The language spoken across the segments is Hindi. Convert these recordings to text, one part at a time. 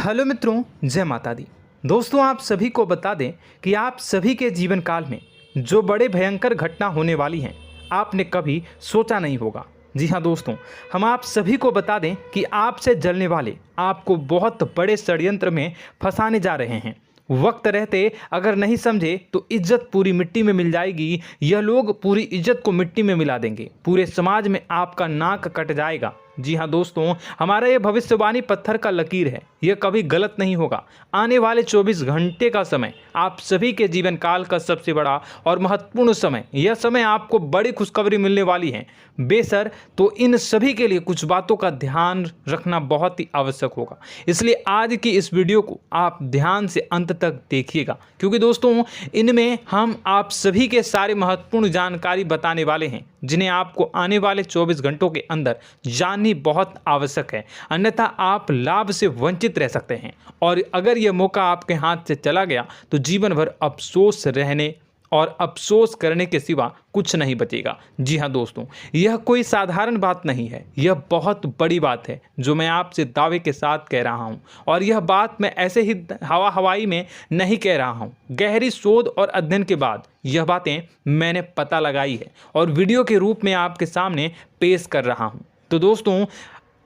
हेलो मित्रों, जय माता दी। दोस्तों, आप सभी को बता दें कि आप सभी के जीवन काल में जो बड़े भयंकर घटना होने वाली हैं, आपने कभी सोचा नहीं होगा। जी हाँ दोस्तों, हम आप सभी को बता दें कि आपसे जलने वाले आपको बहुत बड़े षड्यंत्र में फंसाने जा रहे हैं। वक्त रहते अगर नहीं समझे तो इज्जत पूरी मिट्टी में मिल जाएगी। यह लोग पूरी इज्जत को मिट्टी में मिला देंगे। पूरे समाज में आपका नाक कट जाएगा। जी हाँ दोस्तों, हमारा ये भविष्यवाणी पत्थर का लकीर है, यह कभी गलत नहीं होगा। आने वाले 24 घंटे का समय आप सभी के जीवन काल का सबसे बड़ा और महत्वपूर्ण समय। यह समय आपको बड़ी खुशखबरी मिलने वाली है बेसर, तो इन सभी के लिए कुछ बातों का ध्यान रखना बहुत ही आवश्यक होगा। इसलिए आज की इस वीडियो को आप ध्यान से अंत तक देखिएगा, क्योंकि दोस्तों इनमें हम आप सभी के सारे महत्वपूर्ण जानकारी बताने वाले हैं, जिन्हें आपको आने वाले 24 घंटों के अंदर जाननी बहुत आवश्यक है। अन्यथा आप लाभ से वंचित रह सकते हैं, और अगर यह मौका आपके हाथ से चला गया तो जीवन भर अफसोस रहने और अफसोस करने के सिवा कुछ नहीं बचेगा। जी हाँ दोस्तों, यह कोई साधारण बात नहीं है, यह बहुत बड़ी बात है जो मैं आपसे दावे के साथ कह रहा हूँ। और यह बात मैं ऐसे ही हवाई में नहीं कह रहा हूँ। गहरी शोध और अध्ययन के बाद यह बातें मैंने पता लगाई है और वीडियो के रूप में आपके सामने पेश कर रहा हूँ। तो दोस्तों,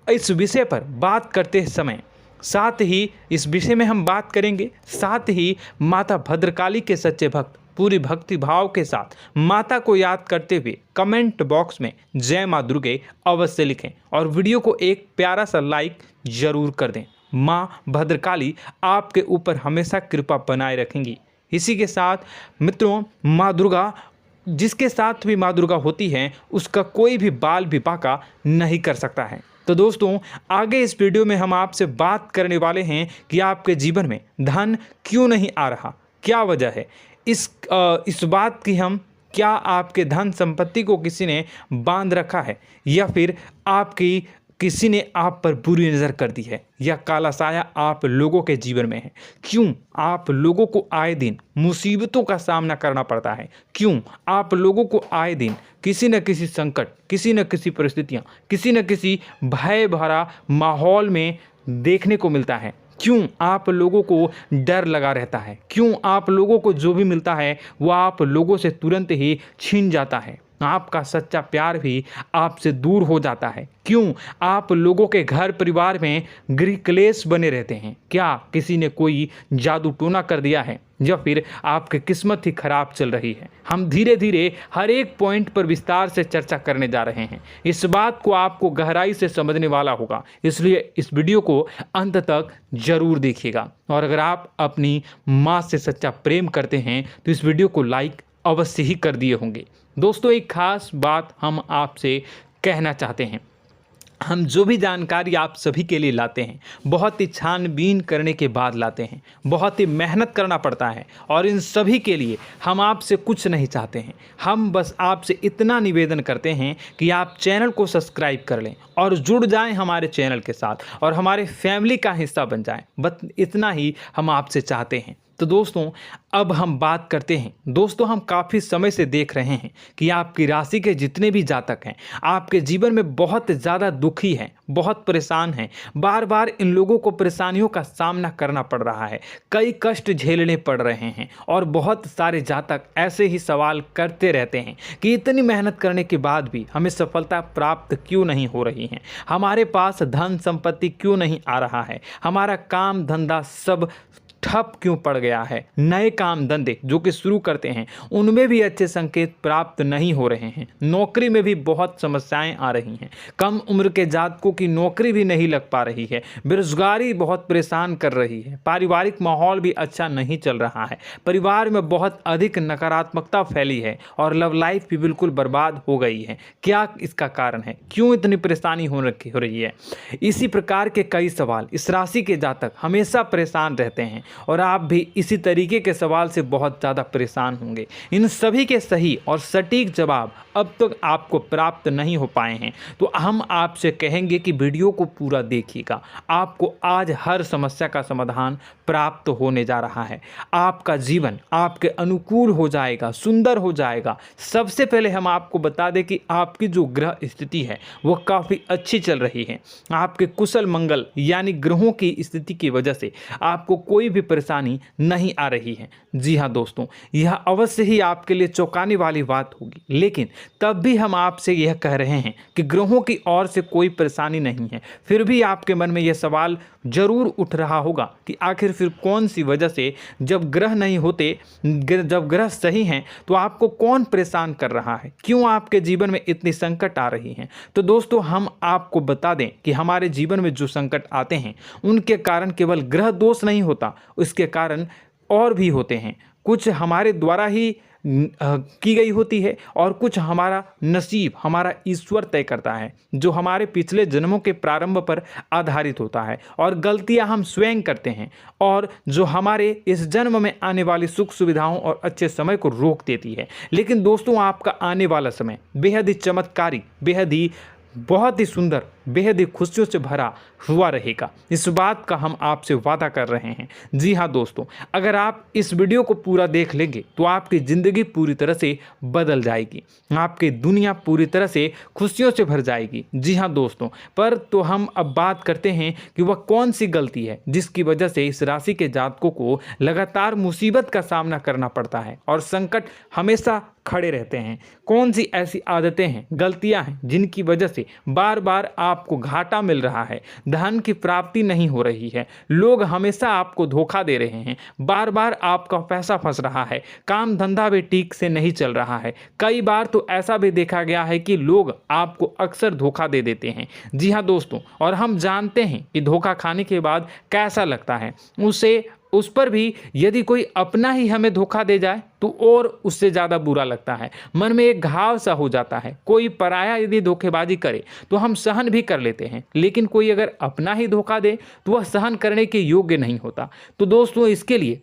इस विषय पर बात करते समय साथ ही इस विषय में हम बात करेंगे, साथ ही माता भद्रकाली के सच्चे भक्त पूरी भक्ति भाव के साथ माता को याद करते हुए कमेंट बॉक्स में जय माँ दुर्गे अवश्य लिखें और वीडियो को एक प्यारा सा लाइक जरूर कर दें। माँ भद्रकाली आपके ऊपर हमेशा कृपा बनाए रखेंगी। इसी के साथ मित्रों, माँ दुर्गा, जिसके साथ भी माँ दुर्गा होती हैं, उसका कोई भी बाल भी बांका नहीं कर सकता है। तो दोस्तों, आगे इस वीडियो में हम आपसे बात करने वाले हैं कि आपके जीवन में धन क्यों नहीं आ रहा, क्या वजह है इस बात की। हम क्या आपके धन संपत्ति को किसी ने बांध रखा है, या फिर आपकी किसी ने आप पर बुरी नज़र कर दी है, या काला साया आप लोगों के जीवन में है। क्यों आप लोगों को आए दिन मुसीबतों का सामना करना पड़ता है, क्यों आप लोगों को आए दिन किसी न किसी संकट, किसी न किसी परिस्थितियाँ, किसी न किसी भय भरा माहौल में देखने को मिलता है, क्यों आप लोगों को डर लगा रहता है, क्यों आप लोगों को जो भी मिलता है वो आप लोगों से तुरंत ही छीन जाता है, आपका सच्चा प्यार भी आपसे दूर हो जाता है, क्यों आप लोगों के घर परिवार में गृह क्लेश बने रहते हैं। क्या किसी ने कोई जादू टोना कर दिया है, या फिर आपकी किस्मत ही खराब चल रही है। हम धीरे धीरे हर एक पॉइंट पर विस्तार से चर्चा करने जा रहे हैं। इस बात को आपको गहराई से समझने वाला होगा, इसलिए इस वीडियो को अंत तक जरूर देखिएगा। और अगर आप अपनी माँ से सच्चा प्रेम करते हैं तो इस वीडियो को लाइक अवश्य ही कर दिए होंगे। दोस्तों, एक खास बात हम आपसे कहना चाहते हैं। हम जो भी जानकारी आप सभी के लिए लाते हैं, बहुत ही छानबीन करने के बाद लाते हैं, बहुत ही मेहनत करना पड़ता है, और इन सभी के लिए हम आपसे कुछ नहीं चाहते हैं। हम बस आपसे इतना निवेदन करते हैं कि आप चैनल को सब्सक्राइब कर लें और जुड़ जाएं हमारे चैनल के साथ और हमारे फैमिली का हिस्सा बन जाएं। बस इतना ही हम आपसे चाहते हैं। तो दोस्तों, अब हम बात करते हैं। दोस्तों, हम काफ़ी समय से देख रहे हैं कि आपकी राशि के जितने भी जातक हैं, आपके जीवन में बहुत ज़्यादा दुखी हैं, बहुत परेशान हैं। बार बार इन लोगों को परेशानियों का सामना करना पड़ रहा है, कई कष्ट झेलने पड़ रहे हैं, और बहुत सारे जातक ऐसे ही सवाल करते रहते हैं कि इतनी मेहनत करने के बाद भी हमें सफलता प्राप्त क्यों नहीं हो रही है, हमारे पास धन संपत्ति क्यों नहीं आ रहा है, हमारा काम धंधा सब ठप क्यों पड़ गया है, नए काम धंधे जो कि शुरू करते हैं उनमें भी अच्छे संकेत प्राप्त नहीं हो रहे हैं, नौकरी में भी बहुत समस्याएं आ रही हैं, कम उम्र के जातकों की नौकरी भी नहीं लग पा रही है, बेरोजगारी बहुत परेशान कर रही है, पारिवारिक माहौल भी अच्छा नहीं चल रहा है, परिवार में बहुत अधिक नकारात्मकता फैली है, और लव लाइफ भी बिल्कुल बर्बाद हो गई है। क्या इसका कारण है, क्यों इतनी परेशानी हो रही है? इसी प्रकार के कई सवाल इस राशि के जातक हमेशा परेशान रहते हैं, और आप भी इसी तरीके के सवाल से बहुत ज़्यादा परेशान होंगे। इन सभी के सही और सटीक जवाब अब तक आपको प्राप्त नहीं हो पाए हैं, तो हम आपसे कहेंगे कि वीडियो को पूरा देखिएगा। आपको आज हर समस्या का समाधान प्राप्त होने जा रहा है। आपका जीवन आपके अनुकूल हो जाएगा, सुंदर हो जाएगा। सबसे पहले हम आपको बता दें कि आपकी जो ग्रह स्थिति है वो काफ़ी अच्छी चल रही है। आपके कुशल मंगल यानी ग्रहों की स्थिति की वजह से आपको कोई भी परेशानी नहीं आ रही है। जी हाँ दोस्तों, यह अवश्य ही आपके लिए चौंकाने वाली बात होगी, लेकिन तब भी हम आपसे यह कह रहे हैं कि ग्रहों की ओर से कोई परेशानी नहीं है। फिर भी आपके मन में यह सवाल जरूर उठ रहा होगा कि आखिर फिर कौन सी वजह से, जब ग्रह नहीं होते, जब ग्रह सही हैं, तो आपको कौन परेशान कर रहा है, क्यों आपके जीवन में इतनी संकट आ रही हैं। तो दोस्तों, हम आपको बता दें कि हमारे जीवन में जो संकट आते हैं उनके कारण केवल ग्रह दोष नहीं होता, उसके कारण और भी होते हैं। कुछ हमारे द्वारा ही की गई होती है और कुछ हमारा नसीब, हमारा ईश्वर तय करता है, जो हमारे पिछले जन्मों के प्रारंभ पर आधारित होता है। और गलतियां हम स्वयं करते हैं और जो हमारे इस जन्म में आने वाली सुख सुविधाओं और अच्छे समय को रोक देती है। लेकिन दोस्तों, आपका आने वाला समय बेहद ही चमत्कारी, बेहद ही बहुत ही सुंदर, बेहद ही खुशियों से भरा हुआ रहेगा। इस बात का हम आपसे वादा कर रहे हैं। जी हाँ दोस्तों, अगर आप इस वीडियो को पूरा देख लेंगे तो आपकी ज़िंदगी पूरी तरह से बदल जाएगी, आपकी दुनिया पूरी तरह से खुशियों से भर जाएगी। जी हाँ दोस्तों, पर तो हम अब बात करते हैं कि वह कौन सी गलती है जिसकी वजह से इस राशि के जातकों को लगातार मुसीबत का सामना करना पड़ता है और संकट हमेशा खड़े रहते हैं। कौन सी ऐसी आदतें हैं, गलतियां हैं जिनकी वजह से बार बार आपको घाटा मिल रहा है, धन की प्राप्ति नहीं हो रही है, लोग हमेशा आपको धोखा दे रहे हैं, बार बार आपका पैसा फंस रहा है, काम धंधा भी ठीक से नहीं चल रहा है। कई बार तो ऐसा भी देखा गया है कि लोग आपको अक्सर धोखा दे देते हैं। जी हाँ दोस्तों, और हम जानते हैं कि धोखा खाने के बाद कैसा लगता है। उस पर भी यदि कोई अपना ही हमें धोखा दे जाए तो और उससे ज़्यादा बुरा लगता है, मन में एक घाव सा हो जाता है। कोई पराया यदि धोखेबाजी करे तो हम सहन भी कर लेते हैं, लेकिन कोई अगर अपना ही धोखा दे तो वह सहन करने के योग्य नहीं होता। तो दोस्तों, इसके लिए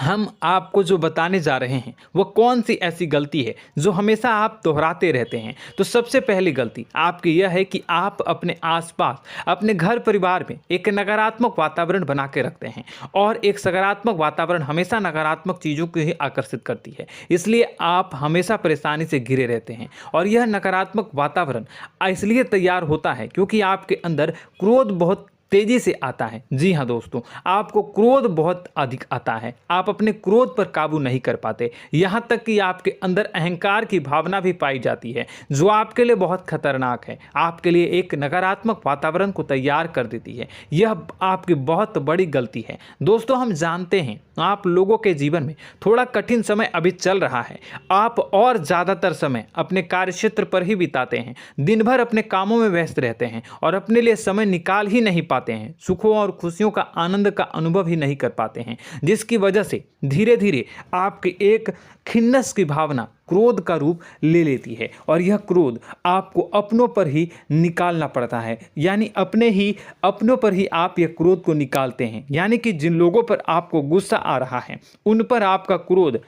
हम आपको जो बताने जा रहे हैं वो कौन सी ऐसी गलती है जो हमेशा आप दोहराते रहते हैं। तो सबसे पहली गलती आपकी यह है कि आप अपने आसपास, अपने घर परिवार में एक नकारात्मक वातावरण बना के रखते हैं, और एक सकारात्मक वातावरण हमेशा नकारात्मक चीज़ों को ही आकर्षित करती है। इसलिए आप हमेशा परेशानी से घिरे रहते हैं, और यह नकारात्मक वातावरण इसलिए तैयार होता है क्योंकि आपके अंदर क्रोध बहुत तेजी से आता है। जी हाँ दोस्तों, आपको क्रोध बहुत अधिक आता है, आप अपने क्रोध पर काबू नहीं कर पाते, यहाँ तक कि आपके अंदर अहंकार की भावना भी पाई जाती है, जो आपके लिए बहुत खतरनाक है, आपके लिए एक नकारात्मक वातावरण को तैयार कर देती है। यह आपकी बहुत बड़ी गलती है। दोस्तों, हम जानते हैं आप लोगों के जीवन में थोड़ा कठिन समय अभी चल रहा है। आप और ज़्यादातर समय अपने कार्यक्षेत्र पर ही बिताते हैं, दिन भर अपने कामों में व्यस्त रहते हैं और अपने लिए समय निकाल ही नहीं पाते हैं, सुखों और खुशियों का आनंद का अनुभव ही नहीं कर पाते हैं, जिसकी वजह से धीरे धीरे आपकी एक खिन्नस की भावना क्रोध का रूप ले लेती है, और यह क्रोध आपको अपनों पर ही निकालना पड़ता है। यानी अपनों पर ही आप यह क्रोध को निकालते हैं। यानी कि जिन लोगों पर आपको गुस्सा आ रहा है उन पर आपका क्रोध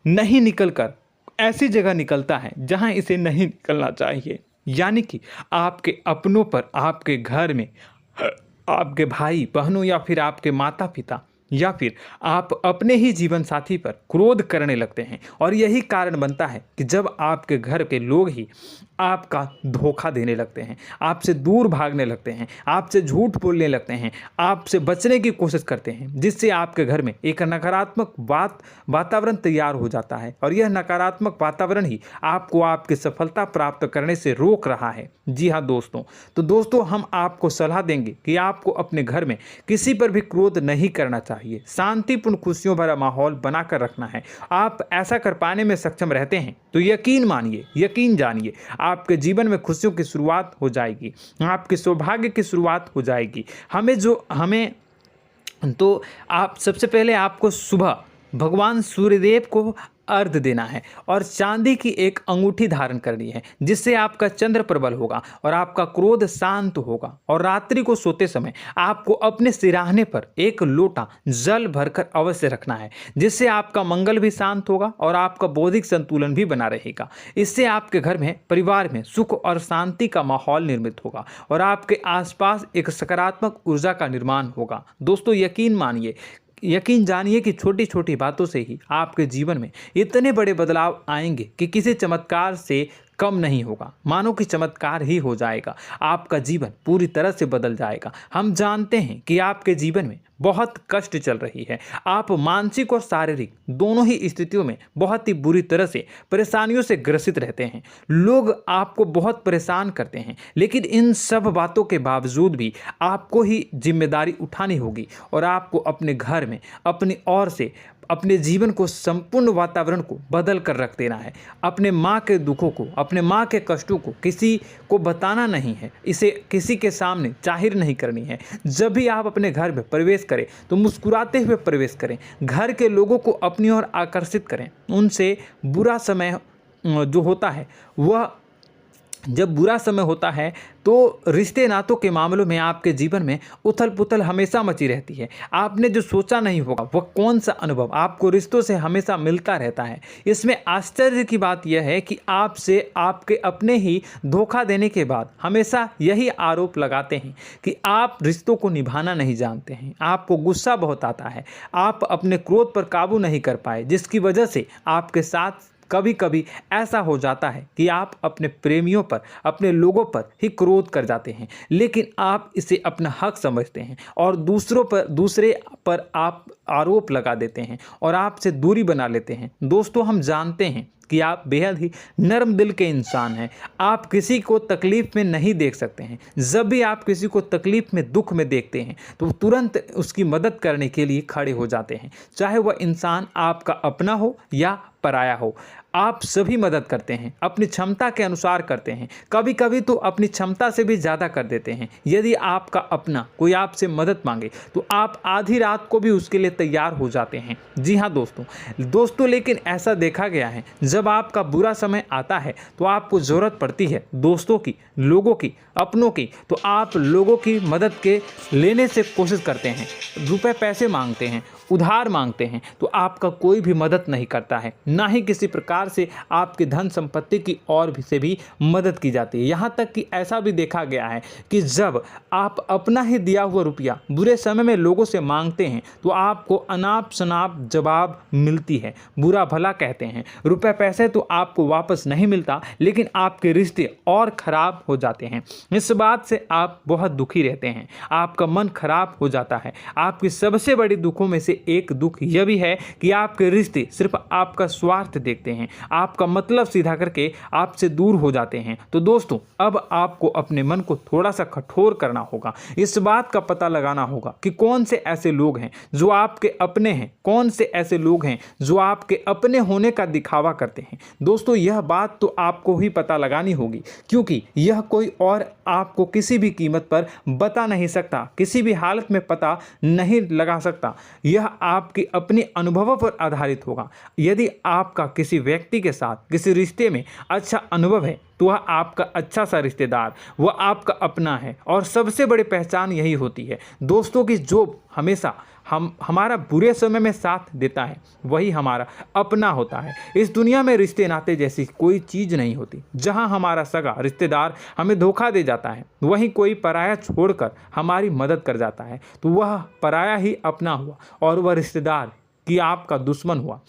नहीं निकलकर ऐसी जगह निकलता है जहां इसे नहीं निकलना चाहिए। यानी कि आपके अपनों पर, आपके घर में, आपके भाई बहनों या फिर आपके माता पिता या फिर आप अपने ही जीवन साथी पर क्रोध करने लगते हैं, और यही कारण बनता है कि जब आपके घर के लोग ही आपका धोखा देने लगते हैं, आपसे दूर भागने लगते हैं, आपसे झूठ बोलने लगते हैं, आपसे बचने की कोशिश करते हैं, जिससे आपके घर में एक नकारात्मक वातावरण तैयार हो जाता है, और यह नकारात्मक वातावरण ही आपको आपकी सफलता प्राप्त करने से रोक रहा है। जी हाँ दोस्तों, तो दोस्तों, हम आपको सलाह देंगे कि आपको अपने घर में किसी पर भी क्रोध नहीं करना चाहिए, शांतिपूर्ण खुशियों भरा माहौल बनाकर रखना है। आप ऐसा कर पाने में सक्षम रहते हैं तो यकीन मानिए, यकीन जानिए, आपके जीवन में खुशियों की शुरुआत हो जाएगी, आपके सौभाग्य की शुरुआत हो जाएगी। आप सबसे पहले आपको सुबह भगवान सूर्यदेव को अर्घ्य देना है और चांदी की एक अंगूठी धारण करनी है, जिससे आपका चंद्र प्रबल होगा और आपका क्रोध शांत होगा। और रात्रि को सोते समय आपको अपने सिरहाने पर एक लोटा जल भरकर अवश्य रखना है, जिससे आपका मंगल भी शांत होगा और आपका बौद्धिक संतुलन भी बना रहेगा। इससे आपके घर में, परिवार में सुख और शांति का माहौल निर्मित होगा और आपके आसपास एक सकारात्मक ऊर्जा का निर्माण होगा। दोस्तों यकीन जानिए कि छोटी छोटी बातों से ही आपके जीवन में इतने बड़े बदलाव आएंगे कि किसी चमत्कार से कम नहीं होगा। मानो कि चमत्कार ही हो जाएगा, आपका जीवन पूरी तरह से बदल जाएगा। हम जानते हैं कि आपके जीवन में बहुत कष्ट चल रही है, आप मानसिक और शारीरिक दोनों ही स्थितियों में बहुत ही बुरी तरह से परेशानियों से ग्रसित रहते हैं। लोग आपको बहुत परेशान करते हैं, लेकिन इन सब बातों के बावजूद भी आपको ही जिम्मेदारी उठानी होगी और आपको अपने घर में अपनी ओर से अपने जीवन को, संपूर्ण वातावरण को बदल कर रख देना है। अपने माँ के दुखों को, अपने माँ के कष्टों को किसी को बताना नहीं है, इसे किसी के सामने जाहिर नहीं करनी है। जब भी आप अपने घर में प्रवेश करें तो मुस्कुराते हुए प्रवेश करें, घर के लोगों को अपनी ओर आकर्षित करें। उनसे बुरा समय जो होता है वह जब बुरा समय होता है तो रिश्ते नातों के मामलों में आपके जीवन में उथल पुथल हमेशा मची रहती है। आपने जो सोचा नहीं होगा वह कौन सा अनुभव आपको रिश्तों से हमेशा मिलता रहता है। इसमें आश्चर्य की बात यह है कि आपसे आपके अपने ही धोखा देने के बाद हमेशा यही आरोप लगाते हैं कि आप रिश्तों को निभाना नहीं जानते हैं। आपको गुस्सा बहुत आता है, आप अपने क्रोध पर काबू नहीं कर पाए, जिसकी वजह से आपके साथ कभी कभी ऐसा हो जाता है कि आप अपने प्रेमियों पर, अपने लोगों पर ही क्रोध कर जाते हैं, लेकिन आप इसे अपना हक समझते हैं और दूसरे पर आप आरोप लगा देते हैं और आपसे दूरी बना लेते हैं। दोस्तों, हम जानते हैं कि आप बेहद ही नर्म दिल के इंसान हैं। आप किसी को तकलीफ़ में नहीं देख सकते हैं। जब भी आप किसी को तकलीफ़ में, दुख में देखते हैं तो तुरंत उसकी मदद करने के लिए खड़े हो जाते हैं, चाहे वह इंसान आपका अपना हो या पराया हो। आप सभी मदद करते हैं, अपनी क्षमता के अनुसार करते हैं, कभी कभी तो अपनी क्षमता से भी ज़्यादा कर देते हैं। यदि आपका अपना कोई आपसे मदद मांगे तो आप आधी रात को भी उसके लिए तैयार हो जाते हैं। जी हाँ दोस्तों, लेकिन ऐसा देखा गया है, जब आपका बुरा समय आता है तो आपको ज़रूरत पड़ती है दोस्तों की, लोगों की, अपनों की, तो आप लोगों की मदद के लेने से कोशिश करते हैं, रुपए पैसे मांगते हैं, उधार मांगते हैं, तो आपका कोई भी मदद नहीं करता है, ना ही किसी प्रकार से आपकी धन संपत्ति की और भी से भी मदद की जाती है। यहाँ तक कि ऐसा भी देखा गया है कि जब आप अपना ही दिया हुआ रुपया बुरे समय में लोगों से मांगते हैं तो आपको अनाप शनाप जवाब मिलती है, बुरा भला कहते हैं। रुपए पैसे तो आपको वापस नहीं मिलता, लेकिन आपके रिश्ते और खराब हो जाते हैं। इस बात से आप बहुत दुखी रहते हैं, आपका मन खराब हो जाता है। आपकी सबसे बड़ी दुखों में से एक दुख यह भी है कि आपके रिश्ते सिर्फ आपका स्वार्थ देखते हैं, आपका मतलब सीधा करके आपसे दूर हो जाते हैं। तो दोस्तों, अब आपको अपने मन को थोड़ा सा कठोर करना होगा, इस बात का पता लगाना होगा कि कौन से ऐसे लोग हैं जो आपके अपने हैं, कौन से ऐसे लोग हैं जो आपके अपने होने का दिखावा करते हैं। दोस्तों, यह बात तो आपको ही पता लगानी होगी, क्योंकि यह कोई और आपको किसी भी कीमत पर बता नहीं सकता, किसी भी हालत में पता नहीं लगा सकता। यह आपके अपने अनुभवों पर आधारित होगा। यदि आपका किसी व्यक्ति के साथ किसी रिश्ते में अच्छा अनुभव है तो वह आपका अच्छा सा रिश्तेदार, वह आपका अपना है। और सबसे बड़ी पहचान यही होती है दोस्तों की जो हमेशा हमारा बुरे समय में साथ देता है वही हमारा अपना होता है। इस दुनिया में रिश्ते नाते जैसी कोई चीज़ नहीं होती। जहां हमारा सगा रिश्तेदार हमें धोखा दे जाता है, वहीं कोई पराया छोड़कर हमारी मदद कर जाता है तो वह पराया ही अपना हुआ और वह रिश्तेदार कि आपका दुश्मन हुआ।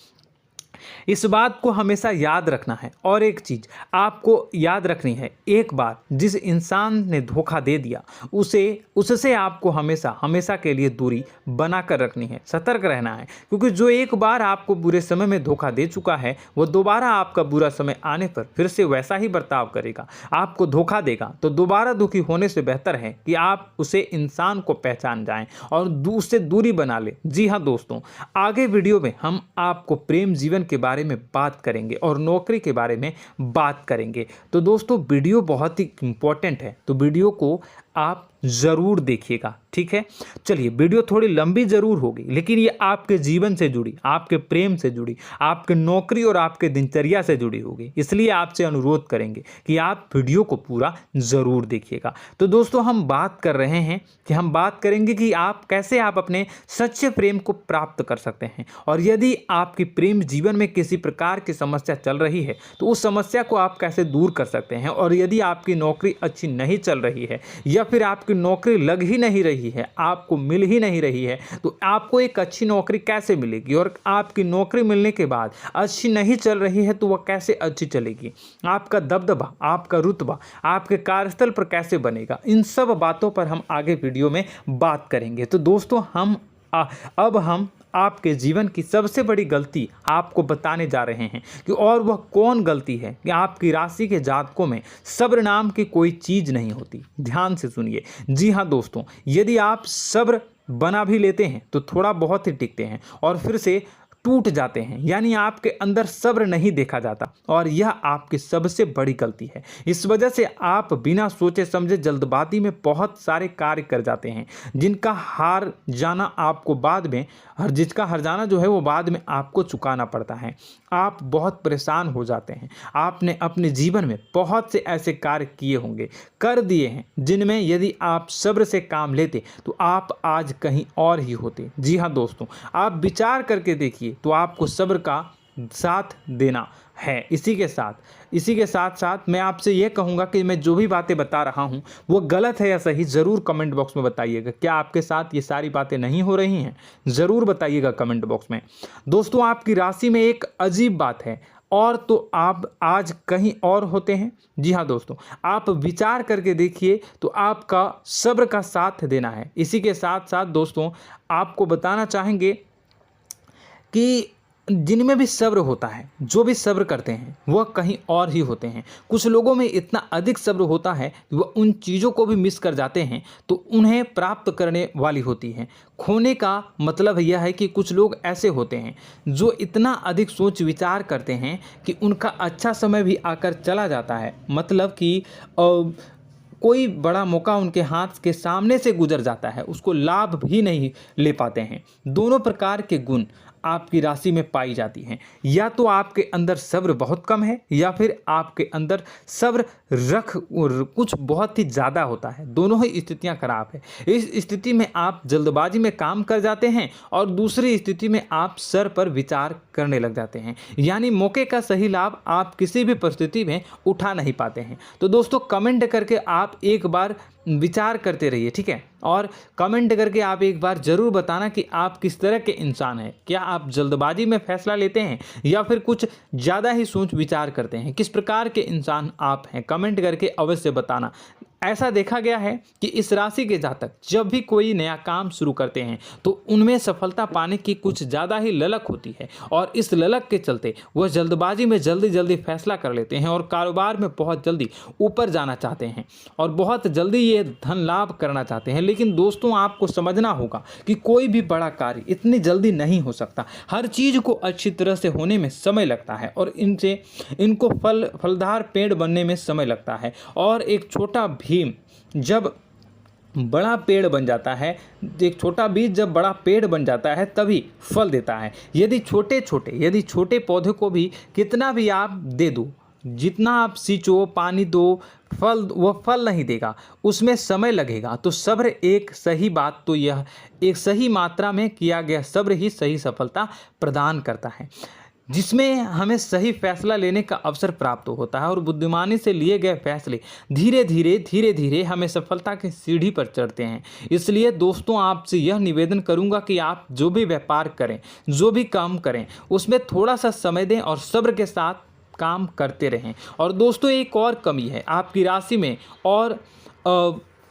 इस बात को हमेशा याद रखना है। और एक चीज़ आपको याद रखनी है, एक बार जिस इंसान ने धोखा दे दिया उससे आपको हमेशा के लिए दूरी बना कर रखनी है, सतर्क रहना है। क्योंकि जो एक बार आपको बुरे समय में धोखा दे चुका है वो दोबारा आपका बुरा समय आने पर फिर से वैसा ही बर्ताव करेगा, आपको धोखा देगा। तो दोबारा दुखी होने से बेहतर है कि आप उसे इंसान को पहचान जाएं और उससे दूरी बना लें। जी हाँ दोस्तों, आगे वीडियो में हम आपको प्रेम जीवन के बारे में बात करेंगे और नौकरी के बारे में बात करेंगे। तो दोस्तों, वीडियो बहुत ही इम्पोर्टेंट है, तो वीडियो को आप ज़रूर देखिएगा, ठीक है। चलिए, वीडियो थोड़ी लंबी ज़रूर होगी, लेकिन ये आपके जीवन से जुड़ी, आपके प्रेम से जुड़ी, आपके नौकरी और आपके दिनचर्या से जुड़ी होगी, इसलिए आपसे अनुरोध करेंगे कि आप वीडियो को पूरा ज़रूर देखिएगा। तो दोस्तों, हम बात कर रहे हैं कि हम बात करेंगे कि आप कैसे आप अपने सच्चे प्रेम को प्राप्त कर सकते हैं, और यदि आपकी प्रेम जीवन में किसी प्रकार की समस्या चल रही है तो उस समस्या को आप कैसे दूर कर सकते हैं, और यदि आपकी नौकरी अच्छी नहीं चल रही है या फिर आपकी नौकरी लग ही नहीं रही है, आपको मिल ही नहीं रही है, तो आपको एक अच्छी नौकरी कैसे मिलेगी, और आपकी नौकरी मिलने के बाद अच्छी नहीं चल रही है तो वह कैसे अच्छी चलेगी, आपका दबदबा, आपका रुतबा आपके कार्यस्थल पर कैसे बनेगा, इन सब बातों पर हम आगे वीडियो में बात करेंगे। तो दोस्तों, अब हम आपके जीवन की सबसे बड़ी गलती आपको बताने जा रहे हैं कि और वह कौन गलती है कि आपकी राशि के जातकों में सब्र नाम की कोई चीज़ नहीं होती। ध्यान से सुनिए। जी हाँ दोस्तों, यदि आप सब्र बना भी लेते हैं तो थोड़ा बहुत ही टिकते हैं और फिर से टूट जाते हैं, यानी आपके अंदर सब्र नहीं देखा जाता, और यह आपकी सबसे बड़ी गलती है। इस वजह से आप बिना सोचे समझे जल्दबाजी में बहुत सारे कार्य कर जाते हैं, जिसका हार जाना जो है वो बाद में आपको चुकाना पड़ता है। आप बहुत परेशान हो जाते हैं। आपने अपने जीवन में बहुत से ऐसे कार्य किए होंगे, कर दिए हैं, जिनमें यदि आप सब्र से काम लेते तो आप आज कहीं और ही होते। जी हाँ दोस्तों, आप विचार करके देखिए तो आपको सब्र का साथ देना है। इसी के साथ साथ मैं आपसे ये कहूँगा कि मैं जो भी बातें बता रहा हूँ वो गलत है या सही, ज़रूर कमेंट बॉक्स में बताइएगा। क्या आपके साथ ये सारी बातें नहीं हो रही हैं? ज़रूर बताइएगा कमेंट बॉक्स में। दोस्तों, आपकी राशि में एक अजीब बात है, और तो आप आज कहीं और होते हैं। जी हाँ दोस्तों, आप विचार करके देखिए तो आपका सब्र का साथ देना है। इसी के साथ साथ दोस्तों, आपको बताना चाहेंगे कि जिनमें भी सब्र होता है, जो भी सब्र करते हैं वह कहीं और ही होते हैं। कुछ लोगों में इतना अधिक सब्र होता है कि वह उन चीज़ों को भी मिस कर जाते हैं तो उन्हें प्राप्त करने वाली होती हैं। खोने का मतलब यह है कि कुछ लोग ऐसे होते हैं जो इतना अधिक सोच विचार करते हैं कि उनका अच्छा समय भी आकर चला जाता है, मतलब कि कोई बड़ा मौका उनके हाथ के सामने से गुजर जाता है, उसको लाभ भी नहीं ले पाते हैं। दोनों प्रकार के गुण आपकी राशि में पाई जाती हैं। या तो आपके अंदर सब्र बहुत कम है या फिर आपके अंदर सब्र कुछ बहुत ही ज़्यादा होता है। दोनों ही स्थितियां खराब है। इस स्थिति में आप जल्दबाजी में काम कर जाते हैं और दूसरी स्थिति में आप सर पर विचार करने लग जाते हैं, यानी मौके का सही लाभ आप किसी भी परिस्थिति में उठा नहीं पाते हैं। तो दोस्तों, कमेंट करके आप एक बार विचार करते रहिए, ठीक है, और कमेंट करके आप एक बार ज़रूर बताना कि आप किस तरह के इंसान हैं। क्या आप जल्दबाजी में फैसला लेते हैं या फिर कुछ ज़्यादा ही सोच विचार करते हैं? किस प्रकार के इंसान आप हैं, कमेंट करके अवश्य बताना। ऐसा देखा गया है कि इस राशि के जातक जब भी कोई नया काम शुरू करते हैं तो उनमें सफलता पाने की कुछ ज़्यादा ही ललक होती है, और इस ललक के चलते वह जल्दबाजी में जल्दी फैसला कर लेते हैं और कारोबार में बहुत जल्दी ऊपर जाना चाहते हैं और बहुत जल्दी ये धन लाभ करना चाहते हैं। लेकिन दोस्तों, आपको समझना होगा कि कोई भी बड़ा कार्य इतनी जल्दी नहीं हो सकता। हर चीज़ को अच्छी तरह से होने में समय लगता है और इनको फलदार पेड़ बनने में समय लगता है। और एक छोटा भीम जब बड़ा पेड़ बन जाता है, एक छोटा बीज जब बड़ा पेड़ बन जाता है तभी फल देता है। यदि छोटे पौधे को भी कितना भी आप दे दो, जितना आप सींचो, पानी दो, वह फल नहीं देगा, उसमें समय लगेगा। तो सब्र एक सही मात्रा में किया गया सब्र ही सही सफलता प्रदान करता है, जिसमें हमें सही फैसला लेने का अवसर प्राप्त होता है और बुद्धिमानी से लिए गए फैसले धीरे धीरे हमें सफलता की सीढ़ी पर चढ़ते हैं। इसलिए दोस्तों, आपसे यह निवेदन करूंगा कि आप जो भी व्यापार करें, जो भी काम करें, उसमें थोड़ा सा समय दें और सब्र के साथ काम करते रहें। और दोस्तों, एक और कमी है आपकी राशि में, और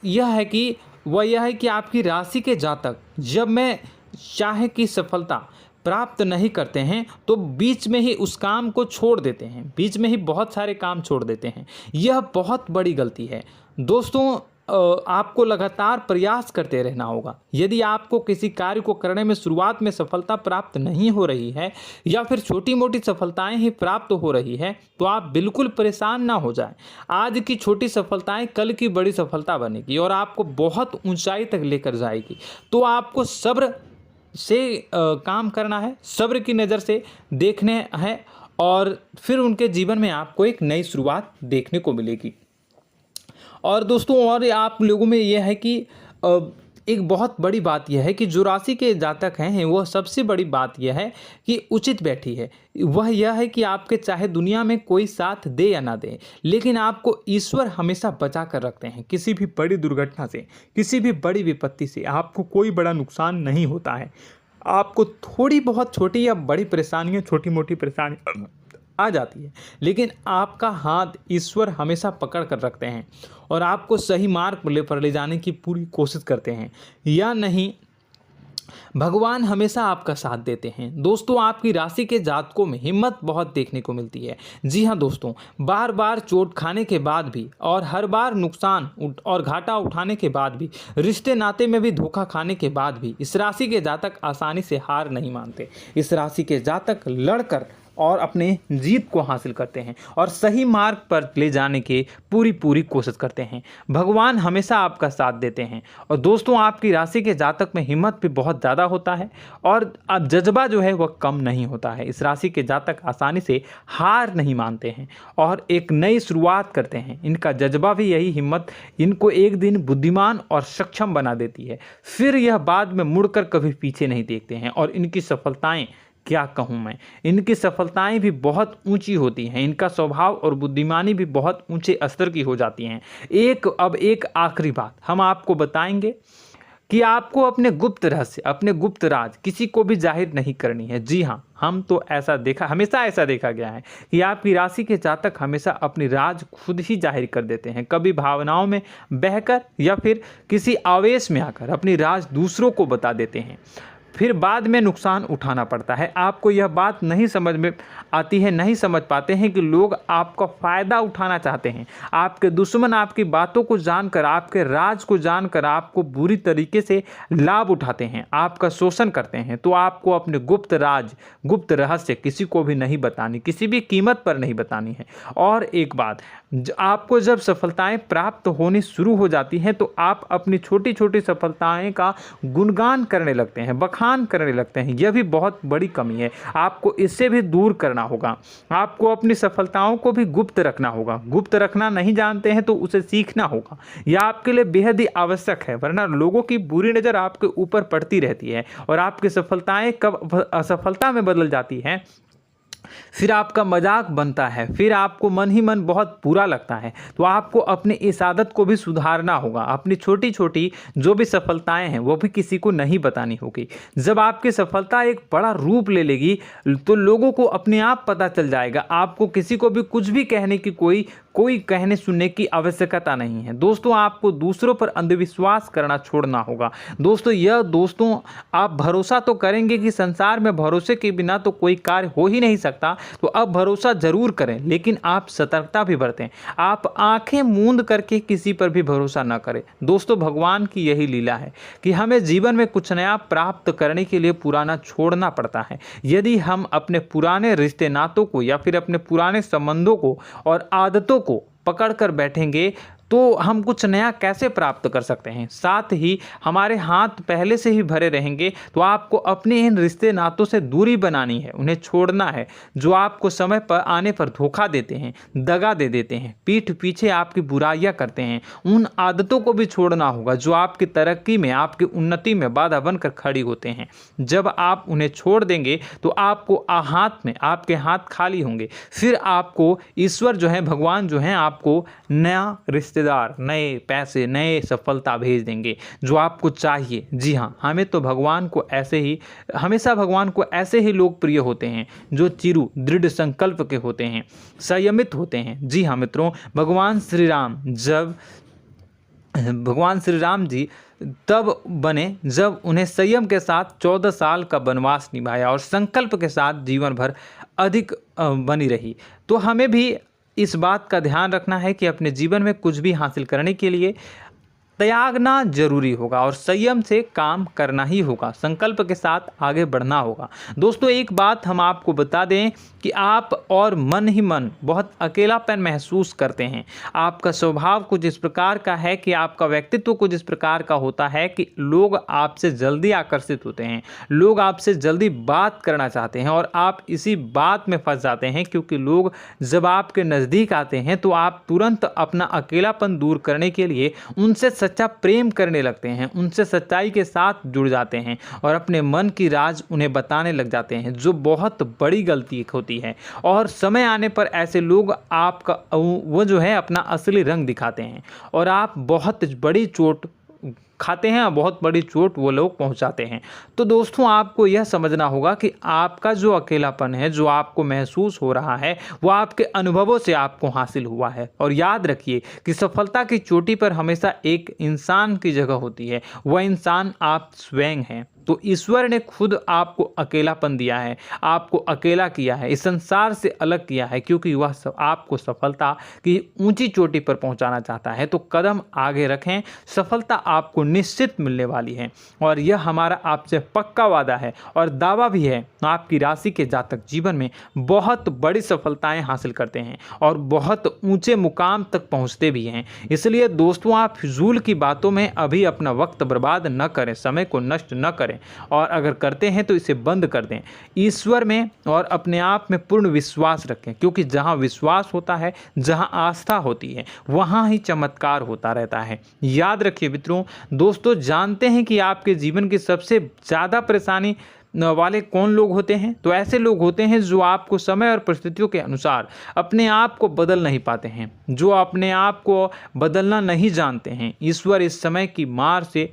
यह है कि आपकी राशि के जातक जब में चाहे कि सफलता प्राप्त नहीं करते हैं तो बीच में ही उस काम को छोड़ देते हैं, बीच में ही बहुत सारे काम छोड़ देते हैं। यह बहुत बड़ी गलती है दोस्तों। आपको लगातार प्रयास करते रहना होगा। यदि आपको किसी कार्य को करने में शुरुआत में सफलता प्राप्त नहीं हो रही है या फिर छोटी मोटी सफलताएं ही प्राप्त हो रही है तो आप बिल्कुल परेशान ना हो जाएं। आज की छोटी सफलताएं कल की बड़ी सफलता बनेगी और आपको बहुत ऊंचाई तक लेकर जाएगी। तो आपको सब्र से काम करना है, सब्र की नज़र से देखने हैं और फिर उनके जीवन में आपको एक नई शुरुआत देखने को मिलेगी। और दोस्तों और आप लोगों में यह है कि एक बहुत बड़ी बात यह है कि जो राशि के जातक हैं वह सबसे बड़ी बात यह है कि उचित बैठी है। वह यह है कि आपके चाहे दुनिया में कोई साथ दे या ना दे, लेकिन आपको ईश्वर हमेशा बचा कर रखते हैं। किसी भी बड़ी दुर्घटना से, किसी भी बड़ी विपत्ति से आपको कोई बड़ा नुकसान नहीं होता है। आपको थोड़ी बहुत छोटी या बड़ी परेशानियाँ, छोटी मोटी परेशानी आ जाती है, लेकिन आपका हाथ ईश्वर हमेशा पकड़ कर रखते हैं और आपको सही मार्ग पर ले जाने की पूरी कोशिश करते हैं। या नहीं, भगवान हमेशा आपका साथ देते हैं। दोस्तों आपकी राशि के जातकों में हिम्मत बहुत देखने को मिलती है। जी हाँ दोस्तों, बार बार चोट खाने के बाद भी और हर बार नुकसान और घाटा उठाने के बाद भी, रिश्ते नाते में भी धोखा खाने के बाद भी इस राशि के जातक आसानी से हार नहीं मानते। इस राशि के जातक लड़कर और अपने जीत को हासिल करते हैं और सही मार्ग पर ले जाने की पूरी कोशिश करते हैं। भगवान हमेशा आपका साथ देते हैं। और दोस्तों आपकी राशि के जातक में हिम्मत भी बहुत ज़्यादा होता है और अब जज्बा जो है वह कम नहीं होता है। इस राशि के जातक आसानी से हार नहीं मानते हैं और एक नई शुरुआत करते हैं। इनका जज्बा भी, यही हिम्मत इनको एक दिन बुद्धिमान और सक्षम बना देती है। फिर यह बाद में मुड़कर कभी पीछे नहीं देखते हैं और इनकी सफलताएं, क्या कहूँ मैं, इनकी सफलताएं भी बहुत ऊंची होती हैं। इनका स्वभाव और बुद्धिमानी भी बहुत ऊंचे स्तर की हो जाती हैं। अब एक आखिरी बात हम आपको बताएंगे कि आपको अपने गुप्त रहस्य, अपने गुप्त राज किसी को भी जाहिर नहीं करनी है। जी हाँ, हम तो हमेशा ऐसा देखा गया है कि आपकी राशि के जातक हमेशा अपनी राज खुद ही जाहिर कर देते हैं। कभी भावनाओं में बहकर या फिर किसी आवेश में आकर अपनी राज दूसरों को बता देते हैं, फिर बाद में नुकसान उठाना पड़ता है। आपको यह बात नहीं समझ में आती है, नहीं समझ पाते हैं कि लोग आपका फ़ायदा उठाना चाहते हैं। आपके दुश्मन आपकी बातों को जानकर, आपके राज को जानकर आपको बुरी तरीके से लाभ उठाते हैं, आपका शोषण करते हैं। तो आपको अपने गुप्त राज, गुप्त रहस्य किसी को भी नहीं बतानी, किसी भी कीमत पर नहीं बतानी है। और एक बात, आपको जब सफलताएं प्राप्त होनी शुरू हो जाती हैं तो आप अपनी छोटी छोटी सफलताएं का गुणगान करने लगते हैं, बखान करने लगते हैं। यह भी बहुत बड़ी कमी है, आपको इससे भी दूर करना होगा। आपको अपनी सफलताओं को भी गुप्त रखना होगा। गुप्त रखना नहीं जानते हैं तो उसे सीखना होगा। यह आपके लिए बेहद ही आवश्यक है, वरना लोगों की बुरी नज़र आपके ऊपर पड़ती रहती है और आपकी सफलताएं कब असफलता में बदल जाती हैं, फिर आपका मजाक बनता है, फिर आपको मन ही मन बहुत बुरा लगता है। तो आपको अपनी इस आदत को भी सुधारना होगा। अपनी छोटी छोटी जो भी सफलताएं हैं वो भी किसी को नहीं बतानी होगी। जब आपकी सफलता एक बड़ा रूप ले लेगी तो लोगों को अपने आप पता चल जाएगा। आपको किसी को भी कुछ भी कहने की कोई कहने सुनने की आवश्यकता नहीं है। दोस्तों आपको दूसरों पर अंधविश्वास करना छोड़ना होगा। दोस्तों आप भरोसा तो करेंगे कि संसार में भरोसे के बिना तो कोई कार्य हो ही नहीं सकता, तो अब भरोसा जरूर करें, लेकिन आप सतर्कता भी बरतें। आप आंखें मूंद करके किसी पर भी भरोसा न करें। दोस्तों भगवान की यही लीला है कि हमें जीवन में कुछ नया प्राप्त करने के लिए पुराना छोड़ना पड़ता है। यदि हम अपने पुराने रिश्ते नातों को या फिर अपने पुराने संबंधों को और आदतों को पकड़ कर बैठेंगे तो हम कुछ नया कैसे प्राप्त कर सकते हैं। साथ ही हमारे हाथ पहले से ही भरे रहेंगे। तो आपको अपने इन रिश्ते नातों से दूरी बनानी है, उन्हें छोड़ना है जो आपको समय पर आने पर धोखा देते हैं, दगा दे देते हैं, पीठ पीछे आपकी बुराइयां करते हैं। उन आदतों को भी छोड़ना होगा जो आपकी तरक्की में, आपकी उन्नति में बाधा बनकर खड़ी होते हैं। जब आप उन्हें छोड़ देंगे तो आपके हाथ खाली होंगे। फिर आपको ईश्वर जो है, भगवान जो है, आपको नया रिश्तेदार, नए पैसे, नए सफलता भेज देंगे जो आपको चाहिए। जी हाँ, हमेशा भगवान को ऐसे ही लोग प्रिय होते हैं जो चिरु दृढ़ संकल्प के होते हैं, संयमित होते हैं। जी हाँ मित्रों, भगवान श्री राम जी तब बने जब उन्हें संयम के साथ 14 साल का वनवास निभाया और संकल्प के साथ जीवन भर अधिक बनी रही। तो हमें भी इस बात का ध्यान रखना है कि अपने जीवन में कुछ भी हासिल करने के लिए त्यागना जरूरी होगा और संयम से काम करना ही होगा, संकल्प के साथ आगे बढ़ना होगा। दोस्तों एक बात हम आपको बता दें कि आप और मन ही मन बहुत अकेलापन महसूस करते हैं। आपका स्वभाव कुछ इस प्रकार का है कि आपका व्यक्तित्व कुछ इस प्रकार का होता है कि लोग आपसे जल्दी आकर्षित होते हैं, लोग आपसे जल्दी बात करना चाहते हैं और आप इसी बात में फंस जाते हैं, क्योंकि लोग जब आपके नज़दीक आते हैं तो आप तुरंत अपना अकेलापन दूर करने के लिए उनसे सच्चा प्रेम करने लगते हैं, उनसे सच्चाई के साथ जुड़ जाते हैं और अपने मन की राज उन्हें बताने लग जाते हैं, जो बहुत बड़ी गलती होती है। और समय आने पर ऐसे लोग आपका वो जो है अपना असली रंग दिखाते हैं और आप बहुत बड़ी चोट खाते हैं, बहुत बड़ी चोट वो लोग पहुंचाते हैं। तो दोस्तों आपको यह समझना होगा कि आपका जो अकेलापन है, जो आपको महसूस हो रहा है, वो आपके अनुभवों से आपको हासिल हुआ है। और याद रखिए कि सफलता की चोटी पर हमेशा एक इंसान की जगह होती है, वह इंसान आप स्वयं हैं। तो ईश्वर ने खुद आपको अकेलापन दिया है, आपको अकेला किया है, इस संसार से अलग किया है, क्योंकि वह आपको सफलता की ऊंची चोटी पर पहुंचाना चाहता है। तो कदम आगे रखें, सफलता आपको निश्चित मिलने वाली है और यह हमारा आपसे पक्का वादा है और दावा भी है। आपकी राशि के जातक जीवन में बहुत बड़ी सफलताएं हासिल करते हैं और बहुत ऊंचे मुकाम तक पहुंचते भी हैं। इसलिए दोस्तों आप फिजूल की बातों में अभी अपना वक्त बर्बाद न करें, समय को नष्ट न करें और अगर करते हैं तो इसे बंद कर दें। ईश्वर में और अपने आप में पूर्ण विश्वास रखें, क्योंकि जहां विश्वास होता है, जहां आस्था होती है, वहां ही चमत्कार होता रहता है। याद रखिए मित्रों, दोस्तों जानते हैं कि आपके जीवन की सबसे ज़्यादा परेशानी वाले कौन लोग होते हैं? तो ऐसे लोग होते हैं जो आपको समय और परिस्थितियों के अनुसार अपने आप को बदल नहीं पाते हैं, जो अपने आप को बदलना नहीं जानते हैं। ईश्वर इस समय की मार से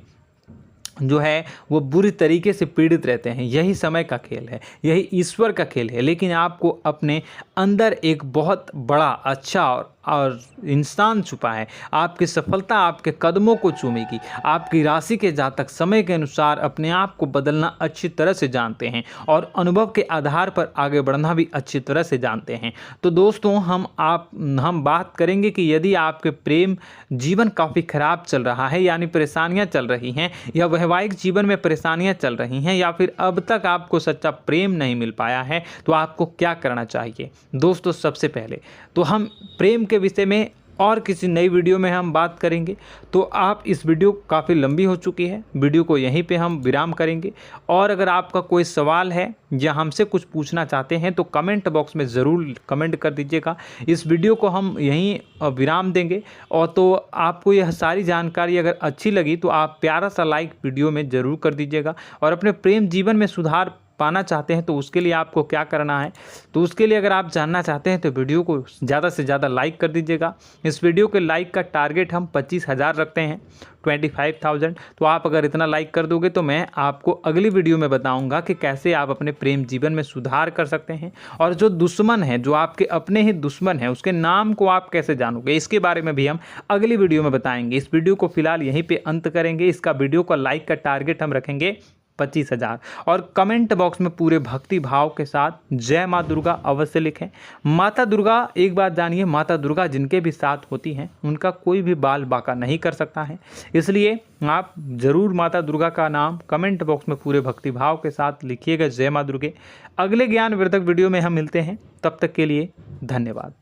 जो है वो बुरी तरीके से पीड़ित रहते हैं। यही समय का खेल है, यही ईश्वर का खेल है। लेकिन आपको अपने अंदर एक बहुत बड़ा अच्छा और इंसान छुपा है। आपकी सफलता आपके कदमों को चूमेगी। आपकी राशि के जातक समय के अनुसार अपने आप को बदलना अच्छी तरह से जानते हैं और अनुभव के आधार पर आगे बढ़ना भी अच्छी तरह से जानते हैं। तो दोस्तों हम बात करेंगे कि यदि आपके प्रेम जीवन काफ़ी खराब चल रहा है, यानी परेशानियां चल रही हैं, या वैवाहिक जीवन में परेशानियां चल रही हैं, या फिर अब तक आपको सच्चा प्रेम नहीं मिल पाया है, तो आपको क्या करना चाहिए? दोस्तों सबसे पहले तो हम प्रेम के विषय में और किसी नई वीडियो में हम बात करेंगे। तो आप इस वीडियो काफ़ी लंबी हो चुकी है, वीडियो को यहीं पे हम विराम करेंगे। और अगर आपका कोई सवाल है या हमसे कुछ पूछना चाहते हैं तो कमेंट बॉक्स में ज़रूर कमेंट कर दीजिएगा। इस वीडियो को हम यहीं विराम देंगे। और तो आपको यह सारी जानकारी अगर अच्छी लगी तो आप प्यारा सा लाइक वीडियो में ज़रूर कर दीजिएगा। और अपने प्रेम जीवन में सुधार पाना चाहते हैं तो उसके लिए आपको क्या करना है, तो उसके लिए अगर आप जानना चाहते हैं तो वीडियो को ज़्यादा से ज़्यादा लाइक कर दीजिएगा। इस वीडियो के लाइक का टारगेट हम 25,000 रखते हैं, 25,000। तो आप अगर इतना लाइक कर दोगे तो मैं आपको अगली वीडियो में बताऊंगा कि कैसे आप अपने प्रेम जीवन में सुधार कर सकते हैं। और जो दुश्मन है, जो आपके अपने ही दुश्मन है, उसके नाम को आप कैसे जानोगे, इसके बारे में भी हम अगली वीडियो में बताएंगे। इस वीडियो को फिलहाल यहीं पर अंत करेंगे। इसका वीडियो का लाइक का टारगेट हम रखेंगे 25,000। और कमेंट बॉक्स में पूरे भक्ति भाव के साथ जय माँ दुर्गा अवश्य लिखें। माता दुर्गा, एक बात जानिए, माता दुर्गा जिनके भी साथ होती हैं उनका कोई भी बाल बांका नहीं कर सकता है। इसलिए आप ज़रूर माता दुर्गा का नाम कमेंट बॉक्स में पूरे भक्ति भाव के साथ लिखिएगा, जय माँ दुर्गे। अगले ज्ञानवर्धक वीडियो में हम मिलते हैं, तब तक के लिए धन्यवाद।